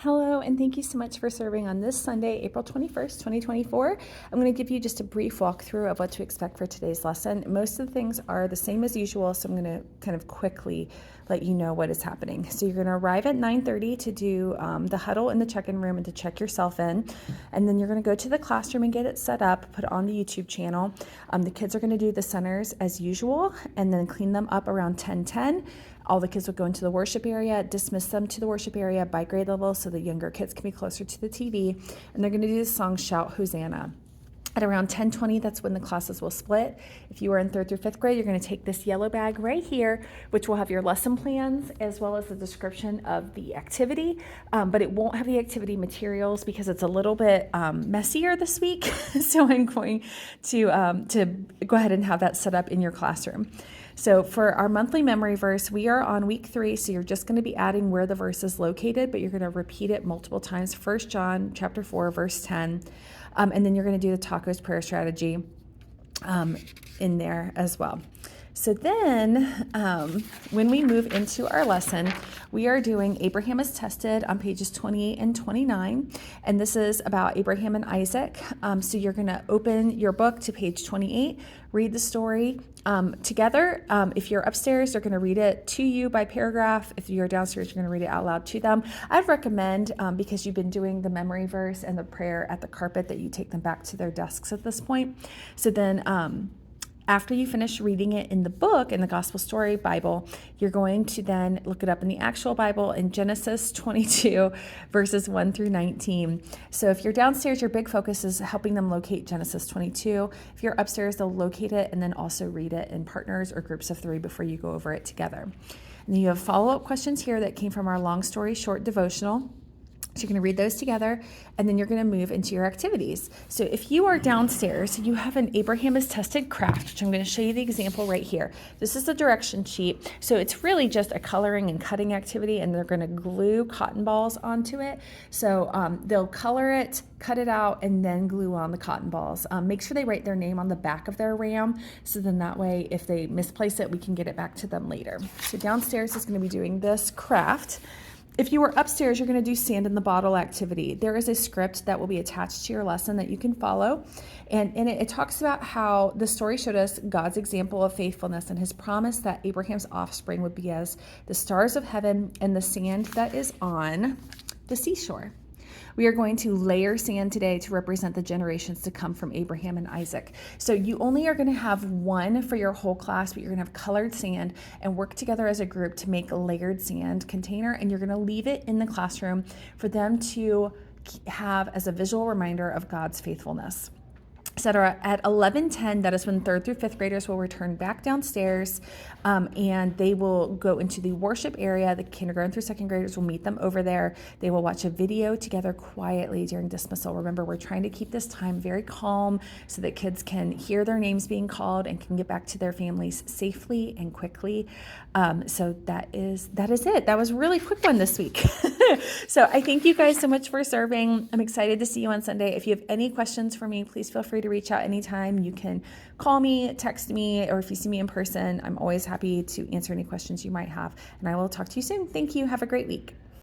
Hello, and thank you so much for serving on this Sunday, April 21st, 2024. I'm going to give you just a brief walkthrough of what to expect for today's lesson. Most of the things are the same as usual, so I'm going to kind of quickly let you know what is happening. So you're going to arrive at 9:30 to do the huddle in the check-in room and to check yourself in. And then you're going to go to the classroom and get it set up, put it on the YouTube channel. The kids are going to do the centers as usual and then clean them up around 10:10. All the kids will go into the worship area, dismiss them to the worship area by grade level so the younger kids can be closer to the TV. And they're going to do the song Shout Hosanna. At around 10:20, that's when the classes will split. If you are in 3rd through 5th grade, you're going to take this yellow bag right here, which will have your lesson plans as well as the description of the activity. But it won't have the activity materials because it's a little bit messier this week. So I'm going to go ahead and have that set up in your classroom. So for our monthly memory verse, we are on week 3, so you're just going to be adding where the verse is located, but you're going to repeat it multiple times. 1 John chapter 4, verse 10, and then you're going to do the tacos prayer strategy in there as well. So then when we move into our lesson, we are doing Abraham is Tested on pages 28 and 29. And this is about Abraham and Isaac. So you're going to open your book to page 28, read the story together. If you're upstairs, they're going to read it to you by paragraph. If you're downstairs, you're going to read it out loud to them. I'd recommend, because you've been doing the memory verse and the prayer at the carpet, that you take them back to their desks at this point. So then after you finish reading it in the book, in the Gospel Story Bible, you're going to then look it up in the actual Bible in Genesis 22, verses 1 through 19. So if you're downstairs, your big focus is helping them locate Genesis 22. If you're upstairs, they'll locate it and then also read it in partners or groups of 3 before you go over it together. And then you have follow-up questions here that came from our long story short devotional. So you're going to read those together, and then you're going to move into your activities. So if you are downstairs, you have an Abraham is Tested craft, which I'm going to show you the example right here. This is the direction sheet. So it's really just a coloring and cutting activity, and they're going to glue cotton balls onto it. So they'll color it, cut it out, and then glue on the cotton balls. Make sure they write their name on the back of their RAM, so then that way, if they misplace it, we can get it back to them later. So downstairs is going to be doing this craft. If you were upstairs, you're going to do sand in the bottle activity. There is a script that will be attached to your lesson that you can follow. And in it, it talks about how the story showed us God's example of faithfulness and his promise that Abraham's offspring would be as the stars of heaven and the sand that is on the seashore. We are going to layer sand today to represent the generations to come from Abraham and Isaac. So you only are going to have one for your whole class, but you're going to have colored sand and work together as a group to make a layered sand container. And you're going to leave it in the classroom for them to have as a visual reminder of God's faithfulness. Etc. At 11:10, that is when 3rd through 5th graders will return back downstairs, and they will go into the worship area. The kindergarten through 2nd graders will meet them over there. They will watch a video together quietly during dismissal. Remember, we're trying to keep this time very calm so that kids can hear their names being called and can get back to their families safely and quickly. So that is it. That was a really quick one this week. So I thank you guys so much for serving. I'm excited to see you on Sunday. If you have any questions for me, please feel free to reach out anytime. You can call me, text me, or if you see me in person, I'm always happy to answer any questions you might have. And I will talk to you soon. Thank you. Have a great week.